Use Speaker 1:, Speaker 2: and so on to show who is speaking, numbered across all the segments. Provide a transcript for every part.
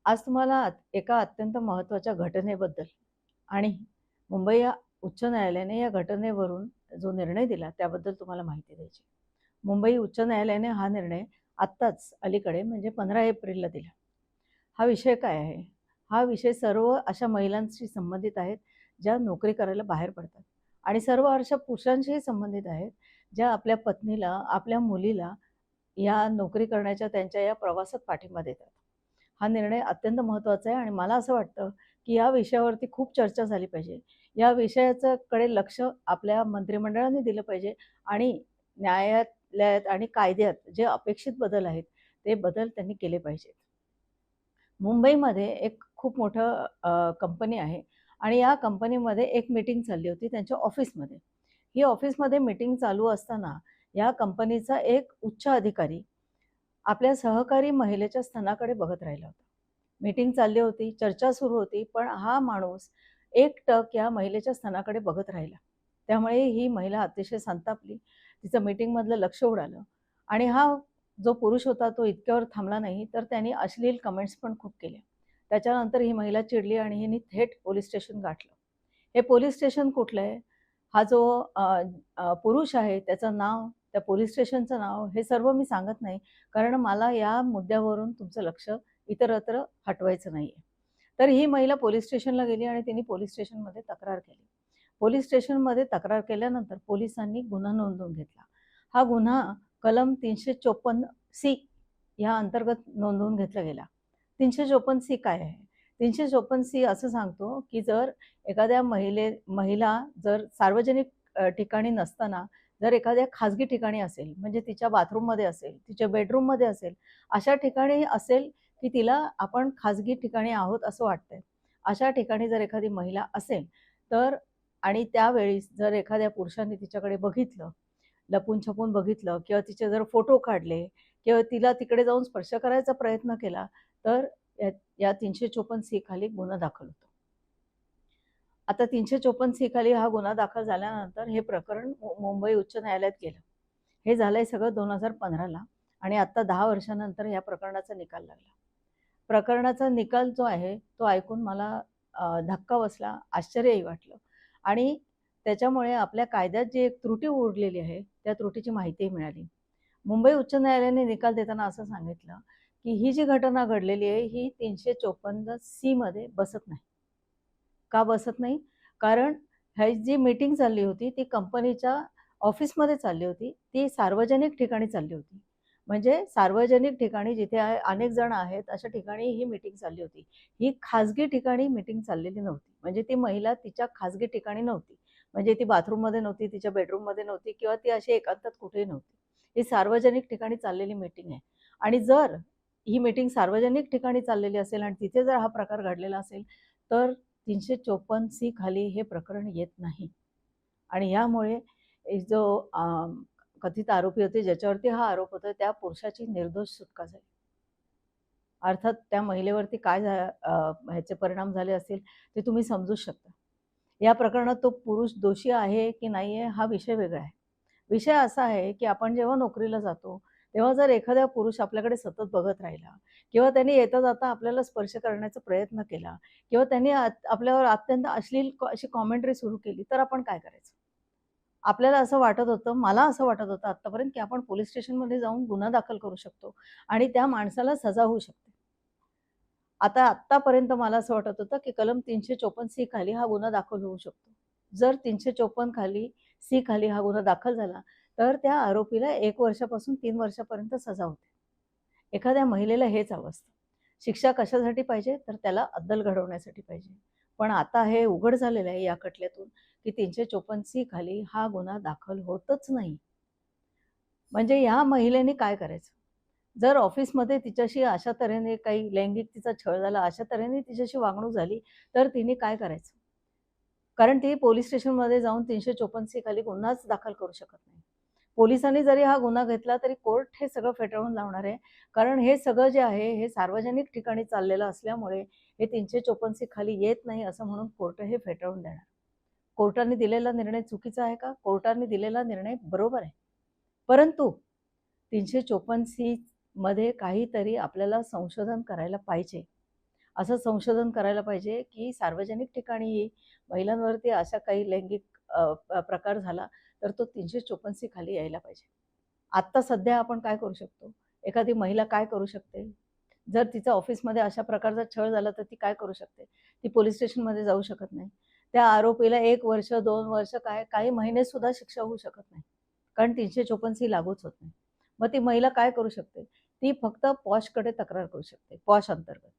Speaker 1: आज तुम्हाला एका अत्यंत महत्त्वाच्या घटनेबद्दल आणि मुंबई उच्च न्यायालयाने या घटनेवरून जो निर्णय दिला त्याबद्दल तुम्हाला माहिती द्यायची. मुंबई उच्च न्यायालयाने हा निर्णय आत्ताच अलीकडे म्हणजे 15 एप्रिलला दिला. हा विषय काय आहे? हा विषय सर्व अशा महिलांशी संबंधित आहेत, ज्या नोकरी करायला बाहेर पडतात आणि सर्व अशा पुरुषांशीही संबंधित आहेत, ज्या आपल्या पत्नीला, आपल्या मुलीला या नोकरी करण्याच्या त्यांच्या या प्रवासात पाठिंबा देतात. हा निर्णय अत्यंत महत्त्वाचा आहे आणि मला असं वाटतं, की या विषयावरती खूप चर्चा झाली पाहिजे. या विषयाचं कडे लक्ष आपल्या मंत्रिमंडळाने दिलं पाहिजे आणि न्यायालयात आणि कायद्यात जे अपेक्षित बदल आहेत, ते बदल त्यांनी केले पाहिजेत. मुंबईमध्ये एक खूप मोठं कंपनी आहे आणि या कंपनीमध्ये एक मीटिंग चालली होती त्यांच्या ऑफिसमध्ये. ही ऑफिसमध्ये मीटिंग चालू असताना या कंपनीचा एक उच्च अधिकारी आपल्या सहकारी महिलेच्या स्तनाकडे बघत राहिला होता. मीटिंग चालली होती, चर्चा सुरू होती, पण हा माणूस एकटक या महिलेच्या स्तनाकडे बघत राहिला. त्यामुळे ही महिला अतिशय संतापली. तिचं मीटिंगमधलं लक्ष उडालं आणि हा जो पुरुष होता तो इतक्यावर थांबला नाही, तर त्याने अश्लील कमेंट्स पण खूप केल्या. त्याच्यानंतर ही महिला चिडली आणि हिने थेट पोलिस स्टेशन गाठलं. हे पोलिस स्टेशन कुठलं आहे? हा जो अ, अ, पुरुष आहे त्याचं नाव, त्या पोलिस स्टेशनचं नाव हे सर्व मी सांगत नाही. कारण मला या मुद्द्यावरून तुमचं लक्ष इतरत्र हटवायचं नाहीये. तर ही महिला पोलिस स्टेशनला गेली आणि तिने पोलिस स्टेशनमध्ये तक्रार केली. पोलिस स्टेशनमध्ये तक्रार केल्यानंतर पोलिसांनी गुन्हा नोंदवून घेतला. हा गुन्हा कलम 354 सी या अंतर्गत नोंदवून घेतला गेला. 354 सी काय आहे? 354 सी असं सांगतो, की जर एखाद्या महिला जर सार्वजनिक ठिकाणी नसताना जर एखाद्या खाजगी ठिकाणी असेल, म्हणजे तिच्या बाथरूममध्ये असेल, तिच्या बेडरूममध्ये असेल, अशा ठिकाणी असेल, की तिला आपण खाजगी ठिकाणी आहोत असं वाटतंय. अशा ठिकाणी जर एखादी महिला असेल, तर आणि त्यावेळी जर एखाद्या पुरुषाने तिच्याकडे बघितलं, लपून-छपून बघितलं किंवा तिचे जर फोटो काढले किंवा तिला तिकडे जाऊन स्पर्श करायचा प्रयत्न केला, तर या या 354 सी खाली गुन्हा दाखल होतो. आता 354 सी खाली हा गुन्हा दाखल झाल्यानंतर हे प्रकरण मुंबई उच्च न्यायालयात गेलं. हे झालंय सगळं 2015ला आणि आता 10 वर्षानंतर या प्रकरणाचा निकाल लागला. प्रकरणाचा निकाल जो आहे तो ऐकून मला धक्का बसला, आश्चर्यही वाटलं आणि त्याच्यामुळे आपल्या कायद्यात जी एक त्रुटी उरलेली आहे, त्या त्रुटीची माहितीही मिळाली. मुंबई उच्च न्यायालयाने निकाल देताना असं सांगितलं, की ही जी घटना घडलेली आहे, ही 354 सी मध्ये बसत नाही. का बसत नाही? कारण ही जी मीटिंग चालली होती, ती कंपनीच्या ऑफिसमध्ये चालली होती. ती सार्वजनिक ठिकाणी चालली होती. म्हणजे सार्वजनिक ठिकाणी जिथे अनेक जण आहेत, अशा ठिकाणी ही मीटिंग चालली होती. ही खाजगी ठिकाणी मीटिंग चाललेली नव्हती. म्हणजे ती महिला तिच्या खाजगी ठिकाणी नव्हती. म्हणजे ती बाथरूममध्ये नव्हती, तिच्या बेडरूममध्ये नव्हती किंवा ती अशी एकांतात कुठेही नव्हती. ही सार्वजनिक ठिकाणी चाललेली मीटिंग आहे आणि जर ही मीटिंग सार्वजनिक ठिकाणी चाललेली असेल आणि तिथे जर हा प्रकार घडलेला असेल, तर 354 सी खाली हे प्रकरण येत नाही आणि यामुळे जो कथित आरोपी होते ज्याच्यावरती हा आरोप होता त्या पुरुषाची निर्दोष सुटका झाली. अर्थात त्या महिलेवरती काय ह्याचे परिणाम झाले असतील ते तुम्ही समजूच शकता. या प्रकरणात तो पुरुष दोषी आहे की नाही आहे हा विषय वेगळा आहे. विषय असा आहे की आपण जेव्हा नोकरीला जातो, तेव्हा जर एखादा पुरुष आपल्याकडे सतत बघत राहिला किंवा त्याने येता-जाता आपल्याला स्पर्श करण्याचा प्रयत्न केला किंवा त्यांनी आपल्यावर अत्यंत अश्लील अशी कॉमेंटरी सुरू केली, तर आपण काय करायचं? आपल्याला असं वाटत होतं, मला असं वाटत होतं आत्तापर्यंत, की आपण पोलिस स्टेशनमध्ये जाऊन गुन्हा दाखल करू शकतो आणि त्या माणसाला सजा होऊ शकते. आत्तापर्यंत मला असं वाटत होतं, की कलम 354 सी खाली हा गुन्हा दाखल होऊ शकतो. जर 354 खाली सी खाली हा गुन्हा दाखल झाला, तर त्या आरोपीला 1 वर्षापासून 3 वर्षापर्यंत सजा होते. एखाद्या महिलेला हेच हवं असतं. शिक्षा कशासाठी पाहिजे? तर त्याला अद्दल घडवण्यासाठी पाहिजे. पण आता हे उघड झालेलं आहे या खटल्यातून, की 354 सी खाली हा गुन्हा दाखल होतच नाही. म्हणजे या महिलेने काय करायचं? जर ऑफिसमध्ये तिच्याशी अशा तऱ्हेने काही लैंगिक तिचा छळ झाला, अशा तऱ्हेने तिच्याशी वागणूक झाली, तर तिने काय करायचं? कारण ती पोलिस स्टेशनमध्ये जाऊन 354 सी खाली गुन्हाच दाखल करू शकत नाही. पोलिसांनी जरी हा गुन्हा घेतला, तरी कोर्ट हे सगळं फेटाळून लावणार आहे. कारण हे सगळं जे आहे, हे सार्वजनिक ठिकाणी चाललेलं असल्यामुळे हे 354 सी खाली येत नाही, असं म्हणून कोर्ट हे फेटाळून देणार. कोर्टाने दिलेला निर्णय चुकीचा आहे का? कोर्टाने दिलेला निर्णय बरोबर आहे. परंतु 354 सी मध्ये काहीतरी आपल्याला संशोधन करायला पाहिजे. असं संशोधन करायला पाहिजे की सार्वजनिक ठिकाणी महिलांवरती अशा काही लैंगिक प्रकार झाला तर तो 354 खाली यायला पाहिजे. आत्ता सध्या आपण काय करू शकतो? एखादी महिला काय करू शकते? जर तिच्या ऑफिसमध्ये अशा प्रकारचा छळ झाला तर ती काय करू शकते? ती पोलीस स्टेशनमध्ये जाऊ शकत नाही. त्या आरोपीला 1 वर्ष 2 वर्ष काही महिने सुद्धा शिक्षा होऊ शकत नाही. कारण 354 लागूच होत नाही. मग ती महिला काय करू शकते? ती फक्त पॉशकडे तक्रार करू शकते. पॉश अंतर्गत.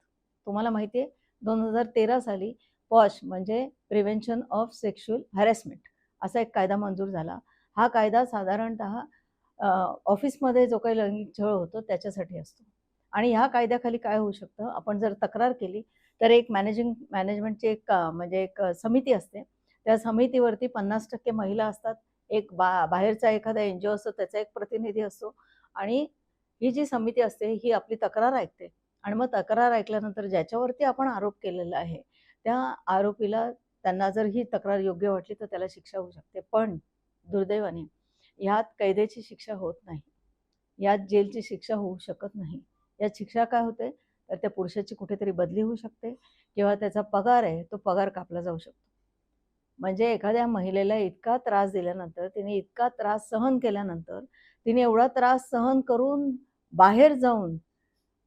Speaker 1: तुम्हाला माहिती आहे 2013 साली पॉश म्हणजे प्रिव्हेन्शन ऑफ सेक्शुअल हॅरेसमेंट असा एक कायदा मंजूर झाला. हा कायदा साधारणतः ऑफिसमध्ये जो काही लैंगिक छळ होतो त्याच्यासाठी असतो. आणि ह्या कायद्याखाली काय होऊ शकतं, आपण जर तक्रार केली तर एक मॅनेजमेंटची एक म्हणजे एक समिती असते. त्या समितीवरती 50% महिला असतात. एक बाहेरचा एखादा NGO असतो त्याचा एक प्रतिनिधी असतो आणि ही जी समिती असते ही आपली तक्रार ऐकते आणि मग तक्रार ऐकल्यानंतर ज्याच्यावरती आपण आरोप केलेला आहे त्या आरोपीला त्यांना जर ही तक्रार योग्य वाटली तर त्याला शिक्षा होऊ शकते. पण दुर्दैवाने यात कैदेची शिक्षा होत नाही. यात जेलची शिक्षा होऊ शकत नाही. यात शिक्षा काय होते तर त्या पुरुषाची कुठेतरी बदली होऊ शकते किंवा त्याचा पगार आहे तो पगार कापला जाऊ शकतो. म्हणजे एखाद्या महिलेला इतका त्रास दिल्यानंतर, तिने इतका त्रास सहन केल्यानंतर, तिने एवढा त्रास सहन करून बाहेर जाऊन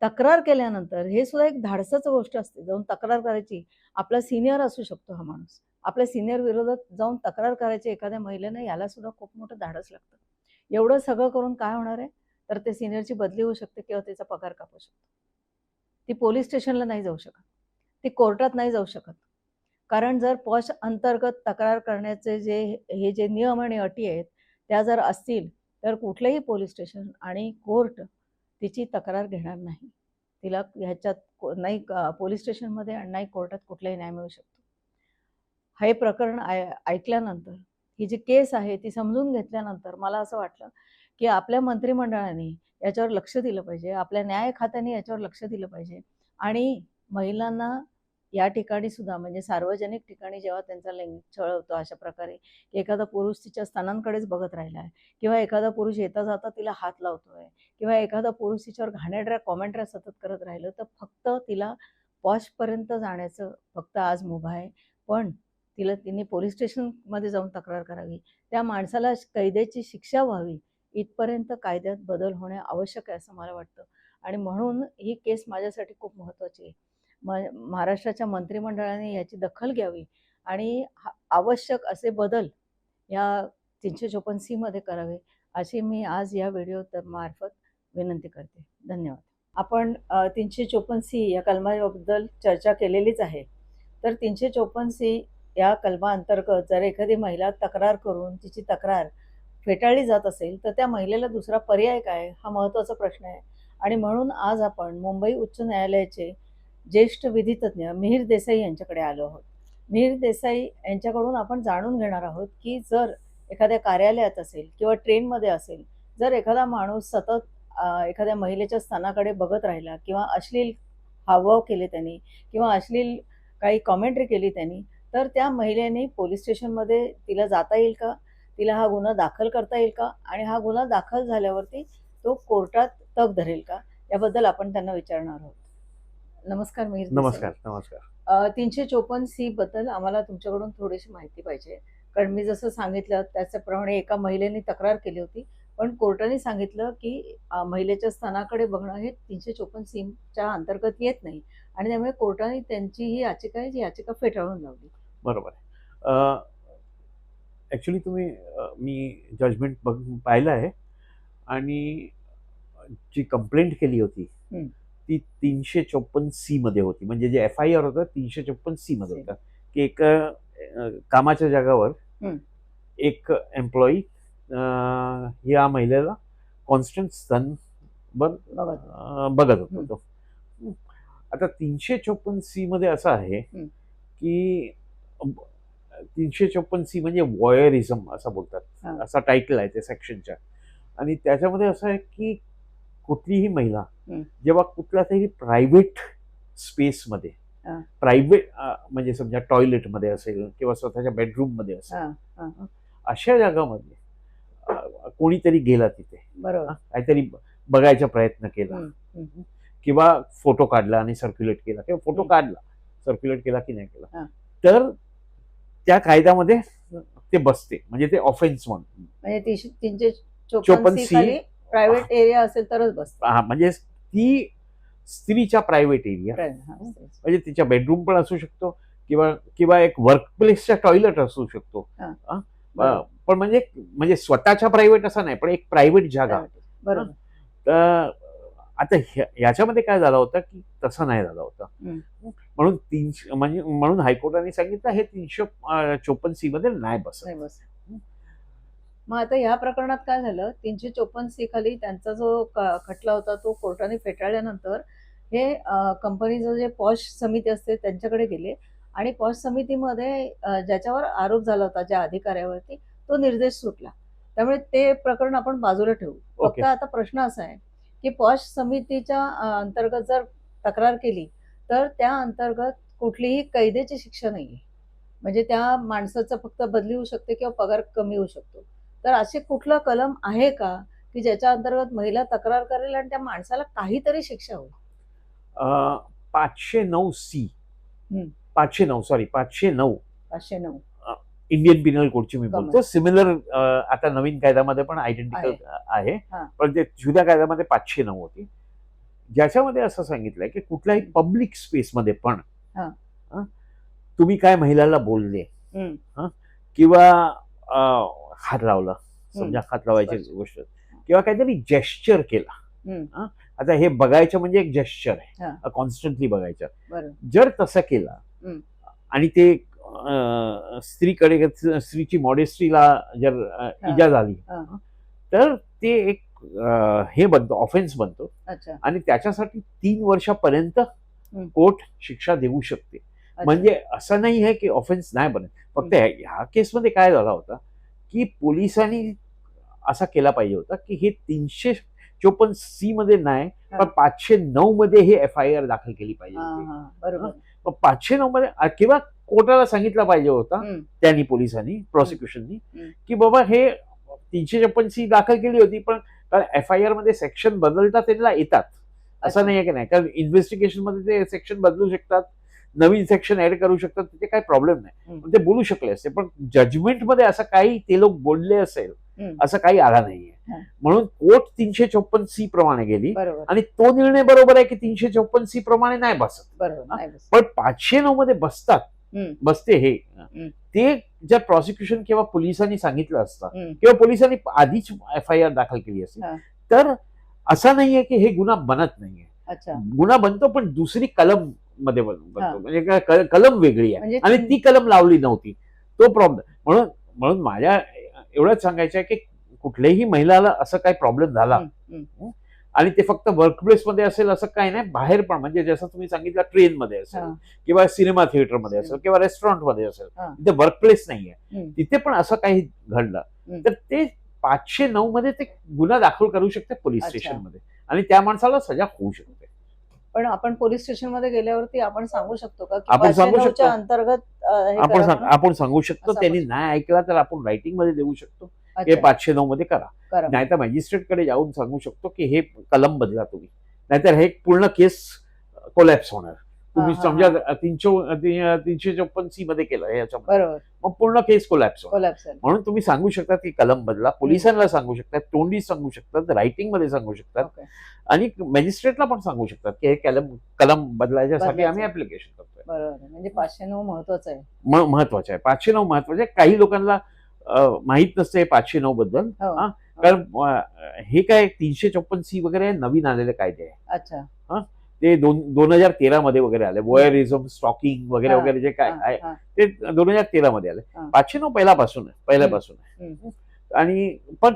Speaker 1: तक्रार केल्यानंतर हे सुद्धा एक धाडसाची गोष्ट असते. जाऊन तक्रार करायची. आपला सीनियर असू शकतो हा माणूस. आपल्या सीनियर विरोधात जाऊन तक्रार करायची एखाद्या महिलेने याला सुद्धा खूप मोठं धाडस लागतं. एवढं सगळं करून काय होणार आहे? तर ते सीनियरची बदली होऊ शकते किंवा त्याचा पगार कापू शकतो. ती पोलीस स्टेशनला नाही जाऊ शकत. ती कोर्टात नाही जाऊ शकत. कारण जर पॉश अंतर्गत तक्रार करण्याचे हे जे नियम आणि अटी आहेत त्या जर असतील तर कुठलेही पोलीस स्टेशन आणि कोर्ट तिची तक्रार घेणार नाही. तिला ह्याच्यात नाही पोलीस स्टेशनमध्ये आणि नाही कोर्टात कुठलाही न्याय मिळू शकतो. हे प्रकरण ऐकल्यानंतर ही जी केस आहे ती समजून घेतल्यानंतर मला असं वाटलं की आपल्या मंत्रिमंडळाने याच्यावर लक्ष दिलं पाहिजे. आपल्या न्याय खात्याने याच्यावर लक्ष दिलं पाहिजे आणि महिलांना या ठिकाणी सुद्धा म्हणजे सार्वजनिक ठिकाणी जेव्हा त्यांचा लैंगिक छळ होतो अशा प्रकारे की एखादा पुरुष तिच्या स्तनांकडेच बघत राहिला आहे किंवा एखादा पुरुष येता जाता तिला हात लावतोय किंवा एखादा पुरुष तिच्यावर घाणेरड्या कॉमेंट्र्या सतत करत राहिलं तर फक्त तिला पॉशपर्यंत जाण्याचं फक्त आज मुभा आहे. पण तिने पोलीस स्टेशनमध्ये जाऊन तक्रार करावी. त्या माणसाला कैदेची शिक्षा व्हावी इथपर्यंत कायद्यात बदल होणे आवश्यक आहे असं मला वाटतं आणि म्हणून ही केस माझ्यासाठी खूप महत्त्वाची आहे. महाराष्ट्राच्या मंत्रिमंडळाने याची दखल घ्यावी आणि आवश्यक असे बदल या 354C मध्ये करावे अशी मी आज या व्हिडिओ मार्फत विनंती करते. धन्यवाद. आपण 354C या कलमाबद्दल चर्चा केलेलीच आहे. तर 354C या कलमाअंतर्गत जर एखादी महिला तक्रार करून तिची तक्रार फेटाळली जात असेल तर त्या महिलेला दुसरा पर्याय काय हा महत्त्वाचा प्रश्न आहे आणि म्हणून आज आपण मुंबई उच्च न्यायालयाचे ज्येष्ठ विधितज्ञ मिहिर देसाई यांच्याकडे आलो आहोत. मिहिर देसाई यांच्याकडून आपण जाणून घेणार आहोत की जर एखाद्या कार्यालयात असेल किंवा ट्रेनमध्ये असेल जर एखादा माणूस सतत एखाद्या महिलेच्या स्तनाकडे बघत राहिला किंवा अश्लील हावभाव केले त्यांनी किंवा अश्लील काही कॉमेंट्री केली त्यांनी तर त्या महिलेने पोलीस स्टेशनमध्ये तिला जाता येईल का? तिला हा गुन्हा दाखल करता येईल का? आणि हा गुन्हा दाखल झाल्यावरती तो कोर्टात तग धरेल का? याबद्दल आपण त्यांना विचारणार आहोत. नमस्कार मिहिर.
Speaker 2: नमस्कार.
Speaker 1: 354C बद्दल आम्हाला तुमच्याकडून थोडीशी माहिती पाहिजे. कारण मी जसं सांगितलं त्याच्याप्रमाणे एका महिलेने तक्रार केली होती पण कोर्टाने सांगितलं की महिलेच्या स्तनाकडे बघणं हे 354Cच्या अंतर्गत येत नाही आणि त्यामुळे कोर्टाने त्यांची ही याचिका आहे जी याचिका फेटाळून लावली.
Speaker 2: बरोबर आहे. ॲक्च्युली मी जजमेंट पाहिलं आहे आणि जी कंप्लेंट केली होती ती 354C मध्ये होती. म्हणजे जे FIR होतं 354C मध्ये होतं की एक कामाच्या जागावर एक एम्प्लॉई या महिलेला कॉन्स्टंट स्तन बघत होतो. आता 354C मध्ये असं आहे की 354C म्हणजे वॉयरिझम असं बोलतात, असा टायटल आहे त्या सेक्शनच्या. आणि त्याच्यामध्ये असं आहे की कुठलीही महिला जेव्हा कुठल्या तरी प्रायव्हेट स्पेसमध्ये प्रायव्हेट म्हणजे समजा टॉयलेटमध्ये असेल किंवा स्वतःच्या बेडरूममध्ये असेल अशा जागामध्ये कोणीतरी गेला तिथे काहीतरी बघायचा प्रयत्न केला किंवा फोटो काढला आणि सर्क्युलेट केला किंवा फोटो काढला सर्क्युलेट केला की नाही केला,
Speaker 1: हा.
Speaker 2: तर त्या कायद्यामध्ये ते बसते, म्हणजे ते ऑफेन्स म्हणून.
Speaker 1: म्हणजे 354
Speaker 2: 54C
Speaker 1: खाली प्रायव्हेट एरिया असेल तरच बसतं.
Speaker 2: हा, म्हणजे ती स्त्रीच्या प्रायव्हेट एरिया, म्हणजे तिच्या बेडरूम पण असू शकतो किंवा किंवा एक वर्कप्लेसच्या टॉयलेट असू शकतो.
Speaker 1: हा.
Speaker 2: पण म्हणजे स्वतःच्या प्रायव्हेट असं नाही, पण एक प्रायव्हेट जागा.
Speaker 1: बरोबर.
Speaker 2: तर आता याच्यामध्ये काय झालं होतं की तसं नाही झालं होतं, म्हणून 300 म्हणजे म्हणून हायकोर्टाने सांगितलं हे 354C मध्ये नाही बसत.
Speaker 1: मग आता या प्रकरणात काय झालं, 354C खाली त्यांचा जो खटला होता तो कोर्टाने फेटाळल्यानंतर हे कंपनीचं जे पॉश समिती असते त्यांच्याकडे गेले आणि पॉश समितीमध्ये ज्याच्यावर आरोप झाला होता ज्या अधिकाऱ्यावरती तो निर्देश सुटला. त्यामुळे ते प्रकरण आपण बाजूला ठेवू. फक्त आता प्रश्न असा आहे की पॉश समितीच्या अंतर्गत जर तक्रार केली तर त्या अंतर्गत कुठलीही कैदेची शिक्षा नाहीये, म्हणजे त्या माणसाचं फक्त बदली होऊ शकते किंवा पगार कमी होऊ शकतो. तर असे कुठलं कलम आहे का की ज्याच्या अंतर्गत महिला तक्रार करेल आणि त्या माणसाला काहीतरी शिक्षा होईल?
Speaker 2: 509C 509 इंडियन पिनल कोडची मी बोलतो. सिमिलर आता नवीन कायद्यामध्ये पण आयडेंटिकल आहे, पण ते जुन्या कायद्यामध्ये 509 होती, ज्याच्यामध्ये असं सांगितलंय की कुठल्याही पब्लिक स्पेसमध्ये पण तुम्ही काय महिलाला बोलले किंवा हात लावला, समजा हात लावायची गोष्ट, किंवा काहीतरी जेस्चर केला. आता हे बघायचं म्हणजे एक जेस्चर आहे, कॉन्स्टंटली बघायचं. जर तसं केलं आणि ते स्त्रीची मॉडेस्ट्रीला जर इजा झाली तर ते एक हे बनतो, ऑफेन्स बनतो आणि त्याच्यासाठी 3 वर्षापर्यंत कोर्ट शिक्षा देऊ शकते. म्हणजे असं नाही आहे की ऑफेन्स नाही बनत. फक्त ह्या केसमध्ये काय झाला होता की पोलिसांनी असा केला पाहिजे होता की हे 354C मध्ये नाही, पण 509 मध्ये हे FIR दाखल केली पाहिजे होती. 509 मध्ये किंवा कोर्टाला सांगितलं पाहिजे होता त्यांनी, पोलिसांनी, प्रॉसिक्युशननी, की बाबा हे 356C दाखल केली होती, पण FIR मध्ये सेक्शन बदलता त्यांना येतात, असं नाही आहे की नाही, कारण इन्व्हेस्टिगेशन मध्ये ते सेक्शन बदलू शकतात, नवीन सेक्शन ऍड करू शकतात, तिथे काही प्रॉब्लेम नाही, ते बोलू शकले असते. पण जजमेंट मध्ये असं काही ते लोक बोलले असेल असं काही आला नाहीये, म्हणून कोर्ट 354C प्रमाणे गेली आणि तो निर्णय बरोबर आहे की 354C प्रमाणे नाही बसत, पण 509 मध्ये बसते. हे ते जर प्रॉसिक्युशन किंवा पोलिसांनी सांगितलं असतं किंवा पोलिसांनी आधीच FIR दाखल केली असती तर असं नाहीये की हे गुन्हा बनत नाहीये. गुन्हा बनतो, पण दुसरी कलम मध्ये बनतो, म्हणजे कलम वेगळी आहे आणि ती कलम लावली नव्हती, तो प्रॉब्लेम. म्हणून माझ्या एवढंच सांगायचं आहे की कुठल्याही महिलाला असं काही प्रॉब्लेम झाला आणि ते फक्त वर्कप्लेसमध्ये असेल असं काही नाही, बाहेर पण, म्हणजे जसं तुम्ही सांगितलं ट्रेनमध्ये असेल किंवा सिनेमा थिएटरमध्ये असेल किंवा रेस्टॉरंटमध्ये असेल, तिथे वर्कप्लेस नाहीये, तिथे पण असं काही घडलं तर ते 509 मध्ये ते गुन्हा दाखल करू शकते पोलीस स्टेशनमध्ये आणि त्या माणसाला सजा होऊ शकते.
Speaker 1: पण आपण पोलीस स्टेशन मध्ये गेल्यावरती आपण सांगू शकतो का की
Speaker 2: आपण सांगू शकतो
Speaker 1: अंतर्गत
Speaker 2: आपण सांगू शकतो, त्यांनी नाही ऐकला तर आपण रायटिंग मध्ये देऊ शकतो हे 509 मध्ये करा, नाहीतर मॅजिस्ट्रेट कडे जाऊन सांगू शकतो की हे कलम बदला तुम्ही, नाहीतर हे पूर्ण केस कोलॅप्स होणार. तुम्ही समजा 354C मध्ये केलं याच्यामध्ये, मग पूर्ण केस कोलॅप्स होणार. म्हणून तुम्ही सांगू शकता की कलम बदला, पोलिसांना सांगू शकतात, तोंडी सांगू शकतात, रायटिंग मध्ये सांगू शकतात आणि मॅजिस्ट्रेटला पण सांगू शकतात की हे कलम बदलायच्यासाठी आम्ही ऍप्लिकेशन करतोय.
Speaker 1: बरोबर, म्हणजे 509 महत्वाचं आहे.
Speaker 2: महत्वाचं आहे, 509 महत्वाचं आहे. काही लोकांना माहित नसतं हे 509 बद्दल, कारण हे काय 354C वगैरे नवीन आलेले कायदे आहे. ते 2013 मध्ये वगैरे आले, वोयरिझम, स्टॉकिंग वगैरे वगैरे जे काय आहे ते 2013 मध्ये आले. 509 पहिल्यापासून आहे. आणि पण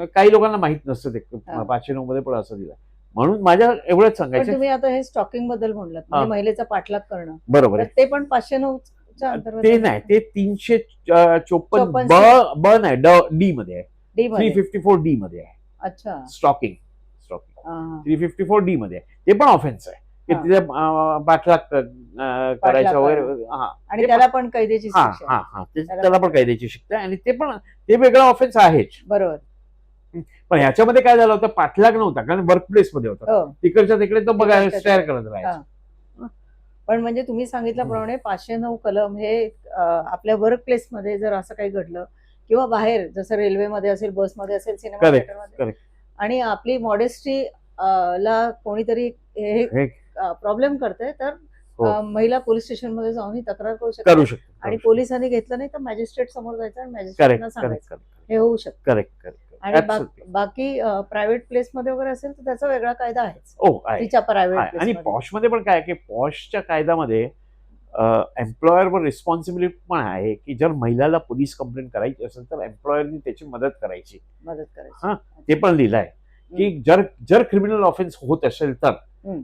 Speaker 2: काही लोकांना माहित नसतं ते 509 मध्ये पण असं दिलं. म्हणून माझ्या एवढंच सांगायचं,
Speaker 1: तुम्ही आता हे स्टॉकिंग बद्दल म्हणलात, म्हणजे महिलेचा पाठलाग करणं,
Speaker 2: बरोबर आहे,
Speaker 1: ते पण 509
Speaker 2: ते नाही, ते 354 ब नाही, डी मध्ये आहे, 354D मध्ये आहे.
Speaker 1: अच्छा,
Speaker 2: स्टॉकिंग 354D मध्ये आहे, ते पण ऑफेन्स आहे की तिथे पाठलाग करायचा वगैरे,
Speaker 1: आणि त्याला पण कैदेची शिक्षा,
Speaker 2: त्याला पण कैदेची शिक्षा, आणि ते वेगळा ऑफेन्स आहेच.
Speaker 1: बरोबर.
Speaker 2: पण ह्याच्यामध्ये काय झालं होतं, पाठलाग नव्हता, कारण वर्क प्लेस मध्ये होता,
Speaker 1: हो.
Speaker 2: तिकडच्या तिकडे तो बघायला
Speaker 1: तिकडच्या
Speaker 2: स्टेअर
Speaker 1: तिकडे.
Speaker 2: करत राहायचा.
Speaker 1: पण म्हणजे तुम्ही सांगितल्याप्रमाणे 509 कलम हे आपल्या वर्क प्लेसमध्ये जर असं काही घडलं किंवा बाहेर जसं रेल्वेमध्ये असेल, बसमध्ये असेल, सिनेमा
Speaker 2: Correct,
Speaker 1: थिएटरमध्ये,
Speaker 2: correct.
Speaker 1: आणि आपली मॉडेस्टी ला कोणीतरी हे
Speaker 2: हे
Speaker 1: प्रॉब्लेम करते, तर
Speaker 2: हो.
Speaker 1: महिला पोलीस स्टेशनमध्ये जाऊन ही तक्रार करू
Speaker 2: करू
Speaker 1: शकते,
Speaker 2: शकतो,
Speaker 1: आणि
Speaker 2: करू शकतो.
Speaker 1: पोलिसांनी घेतलं नाही तर मॅजिस्ट्रेट समोर जायचं आणि
Speaker 2: करेक्ट
Speaker 1: मॅजिस्ट्रेटना
Speaker 2: करेक्ट
Speaker 1: सांगायचं. हे होऊ शकतं.
Speaker 2: Correct correct.
Speaker 1: आणि
Speaker 2: Absolutely.
Speaker 1: बाकी प्रायव्हेट प्लेसमध्ये वगैरे असेल तर त्याचा वेगळा कायदा आहेच,
Speaker 2: हो आहे.
Speaker 1: तिच्या प्रायव्हेट
Speaker 2: आहे. आणि
Speaker 1: प्लेस.
Speaker 2: पॉशमध्ये पण काय की पॉशच्या कायद्यामध्ये एम्प्लॉयरवर रिस्पॉन्सिबिलिटी पण आहे की जर महिलाला पोलीस कंप्लेंट करायची असेल तर एम्प्लॉयरनी त्याची मदत करायची.
Speaker 1: करायची.
Speaker 2: ते पण लिहिलं आहे की जर क्रिमिनल ऑफेन्स होत असेल तर,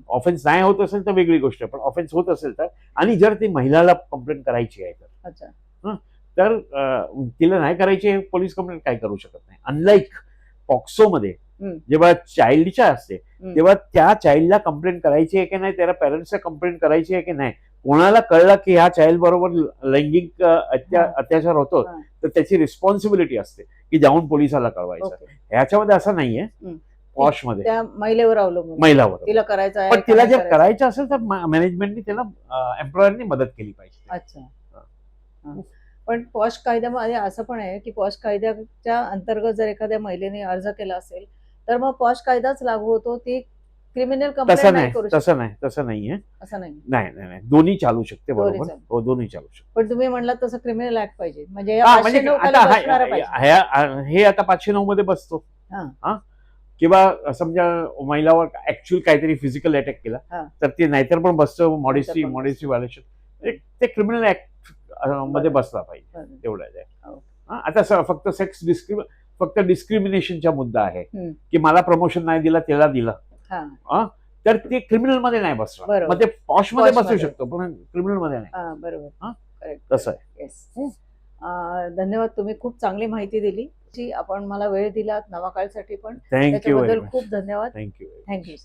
Speaker 2: ऑफेन्स नाही होत असेल तर वेगळी गोष्ट, पण ऑफेन्स होत असेल तर, आणि जर ती महिलाला कंप्लेंट करायची आहे तर,
Speaker 1: अच्छा,
Speaker 2: तर तिला नाही करायची पोलीस कंप्लेंट काय करू शकत नाही. अनलाईक पॉक्सोमध्ये जेव्हा चाइल्डच्या असते तेव्हा त्या चाइल्डला कंप्लेंट करायची आहे की नाही, त्याला पेरेंट्सला कंप्लेंट करायची आहे की नाही, कोणाला कळलं की ह्या चाइल्ड बरोबर लैंगिक अत्याचार होतो तर त्याची रिस्पॉन्सिबिलिटी असते की जाऊन पोलिसाला कळवायचं. ह्याच्यामध्ये असं नाहीये पॉशमध्ये,
Speaker 1: त्या महिलेवर अवलंबून,
Speaker 2: महिलावर.
Speaker 1: तिला करायचं आहे,
Speaker 2: पण तिला जर करायचं असेल तर मॅनेजमेंटने त्याला एम्प्लॉयरनी मदत केली पाहिजे.
Speaker 1: अच्छा. पण पॉश कायद्यामध्ये असं पण आहे की पॉश कायद्याच्या अंतर्गत जर एखाद्या महिलेने अर्ज केला असेल तर मग पॉश कायदाच लागू होतो, ती क्रिमिनल कंप्लेंट नाही करू शकत.
Speaker 2: तसं नाहीये.
Speaker 1: असं नाही.
Speaker 2: नाही, दोन्ही चालू शकते. बरोबर, हो, दोन्ही चालू शकते.
Speaker 1: पण तुम्ही म्हणलात तसं क्रिमिनल ऍक्ट पाहिजे, म्हणजे
Speaker 2: हे आता 509 मध्ये बसतो. किंवा समजा महिलावर ऍक्च्युअल काहीतरी फिजिकल अटॅक केला तर ते नाहीतर पण बसतं मॉडेस्टी व्हायलेशन, ते क्रिमिनल ऍक्ट मध्ये बसला पाहिजे, तेवढं आहे. आता फक्त डिस्क्रिमिनेशनचा मुद्दा आहे की मला प्रमोशन नाही दिला, त्याला दिलं, तर ते क्रिमिनल मध्ये नाही बसणार, मग ते पॉश मध्ये बसू शकतो पण क्रिमिनल मध्ये नाही.
Speaker 1: बरोबर,
Speaker 2: तसं आहे.
Speaker 1: धन्यवाद, तुम्ही खूप चांगली माहिती दिली. आपण मला वेळ दिलात नवाकाळसाठी पण,
Speaker 2: थँक्यू,
Speaker 1: त्याच्याबद्दल खूप धन्यवाद.
Speaker 2: थँक्यू.
Speaker 1: थँक्यू.